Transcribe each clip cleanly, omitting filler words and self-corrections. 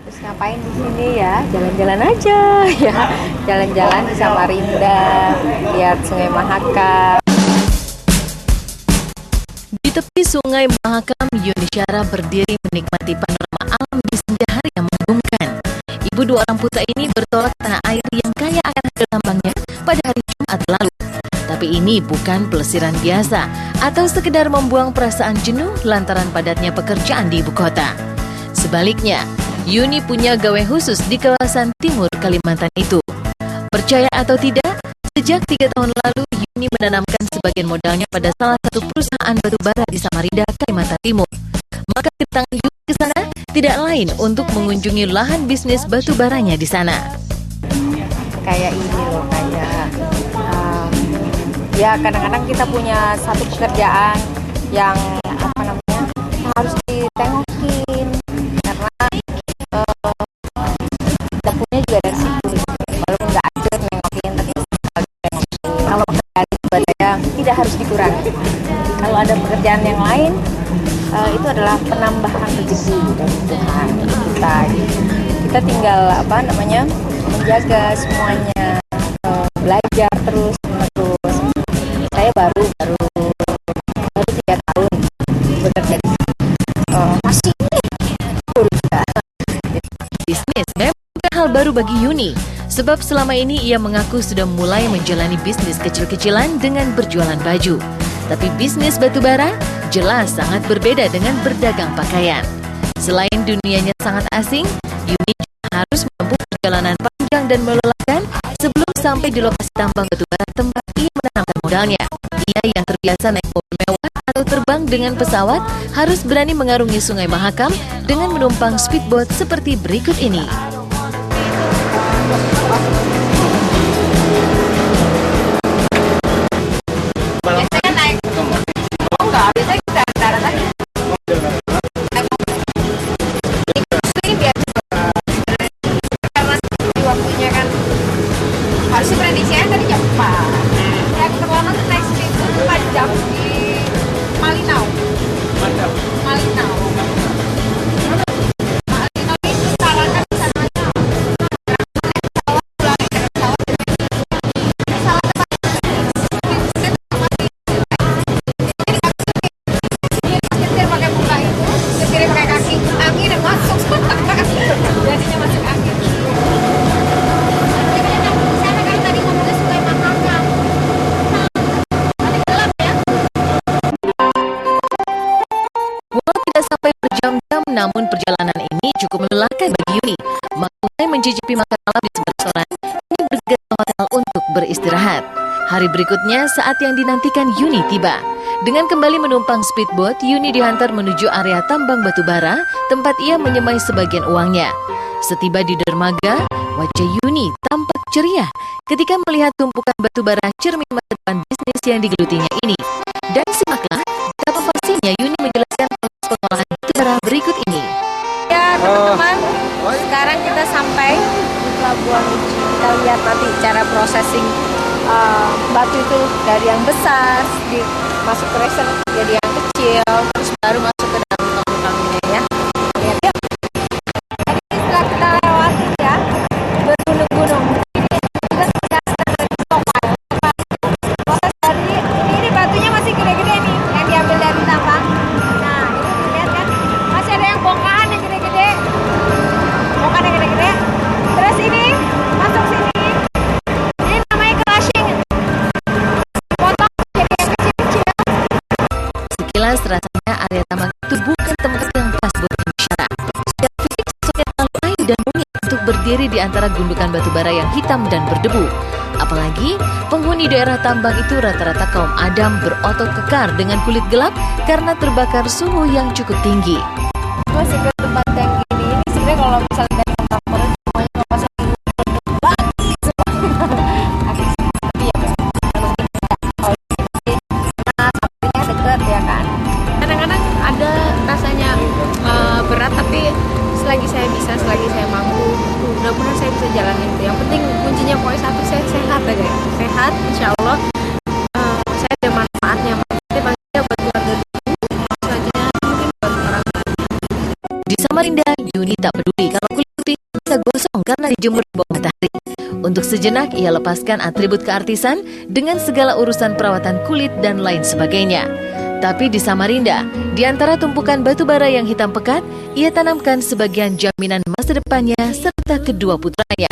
Terus ngapain di sini ya? Jalan-jalan aja ya. Jalan-jalan di Samarinda, lihat Sungai Mahakam. Di tepi Sungai Mahakam, Yuni Syara berdiri menikmati panorama alam di senja hari yang mengagumkan. Ibu dua orang putra ini bertolak ke tanah air yang kaya akan hasil tambangnya pada hari Jumat lalu. Tapi ini bukan pelesiran biasa atau sekedar membuang perasaan jenuh lantaran padatnya pekerjaan di ibu kota. Sebaliknya, Yuni punya gawe khusus di kawasan timur Kalimantan itu. Percaya atau tidak, sejak 3 tahun lalu Yuni menanamkan sebagian modalnya pada salah satu perusahaan batubara di Samarinda, Kalimantan Timur. Maka kedatangan Yuni ke sana tidak lain untuk mengunjungi lahan bisnis batubaranya di sana. Kayak ini loh, kayak ya kadang-kadang kita punya satu pekerjaan yang harus ditengokin karena dapurnya juga dari situ gitu. Walaupun nggak ajak nengokin tapi sekali tengokin. Kalau pekerjaan buat saya tidak harus dikurangi. Kalau ada pekerjaan yang lain itu adalah penambahan rezeki dari Tuhan kita. Kita tinggal menjaga semuanya, belajar terus menerus. Saya baru 3 tahun bekerja di sini. Masih Bisnis memang bukan hal baru bagi Yuni, sebab selama ini ia mengaku sudah mulai menjalani bisnis kecil-kecilan dengan berjualan baju. Tapi bisnis batubara jelas sangat berbeda dengan berdagang pakaian. Selain dunianya sangat asing, Yuni juga harus menempuh perjalanan panjang dan melelahkan sebelum sampai di lokasi tambang batubara tempat ia menanamkan modalnya. Ia yang terbiasa naik mobil mewah atau terbang dengan pesawat harus berani mengarungi Sungai Mahakam dengan menumpang speedboat seperti berikut ini. biasanya naik enggak, biasanya kita darat aja. Ini biar karena waktunya kan harus prediksinya tadi jam 4. Yang terlama tuh naik speedboat 4 jam di Malinau. Malinau itu sarankan di sana aja. Walau tidak sampai berjam-jam, namun perjalanan ini cukup melelahkan bagi Yuni. Mulai mencicipi makan malam di sebuah restoran, ini bergegas ke hotel untuk beristirahat. Hari berikutnya, saat yang dinantikan Yuni tiba. Dengan kembali menumpang speedboat, Yuni dihantar menuju area tambang batubara, tempat ia menyemai sebagian uangnya. Setiba di dermaga, wajah Yuni tampak ceria ketika melihat tumpukan batubara cermin masa depan bisnis yang digelutinya ini. Dan simaklah betapa pastinya Yuni menjelaskan proses pengolahan batubara berikut ini. Ya teman-teman, sekarang kita sampai di pelabuhan ini. Kita lihat nanti cara processing batu itu dari yang besar masuk ke reser jadi yang kecil, terus baru masuk ke dalam lubang-lubangnya ya. Lihat yuk. Tadi setelah kita lewati ya bergunung-gunung, kita sudah topan. Proses dari ini batunya masih gede-gede nih yang diambil dari tambang. Nah itu dilihat kan masih ada yang bongkahan yang gede-gede. Bongkahan yang gede-gede. Terus ini masuk sini. Ini namanya crushing. Potong jadi yang kecil-kecil. Sekilas rasanya area tambang itu bukan tempat yang pas buat Yuni Syara. Secara fisik sosoknya terlalu lain dan mungil untuk berdiri di antara gundukan batubara yang hitam dan berdebu. Apalagi penghuni daerah tambang itu rata-rata kaum Adam berotot kekar dengan kulit gelap karena terbakar suhu yang cukup tinggi. Masih ke tempat yang gini ini sebenarnya kalau misalnya dari kantor semuanya nggak pasang bagi semua. Tapi ya kalau sampingnya deket ya kan. Kadang-kadang ada rasanya berat tapi selagi saya bisa, selagi saya mampu, mudah-mudahan saya bisa jalanin itu. Yang penting kuncinya pokoknya satu, saya sehat aja ya. Sehat, insya Allah saya ada manfaatnya. Nanti pastinya buat keluarga dulu, selanjutnya mungkin buat orang lain. Di Samarinda, Yuni tak peduli kalau kulit karena dijemur di bawah matahari. Untuk sejenak ia lepaskan atribut keartisan dengan segala urusan perawatan kulit dan lain sebagainya. Tapi di Samarinda, di antara tumpukan batu bara yang hitam pekat, ia tanamkan sebagian jaminan masa depannya serta kedua putranya.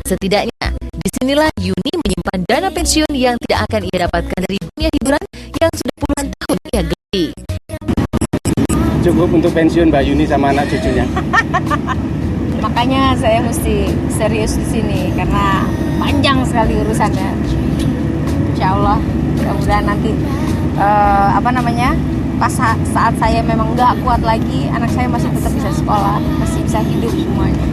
Setidaknya, disinilah Yuni menyimpan dana pensiun yang tidak akan ia dapatkan dari dunia hiburan yang sudah puluhan tahun ia geluti. Cukup untuk pensiun Mbak Yuni sama anak cucunya. Makanya saya mesti serius di sini karena panjang sekali urusannya. Insya Allah, mudah-mudahan nanti pas saat saya memang nggak kuat lagi, anak saya masih tetap bisa sekolah, masih bisa hidup semuanya.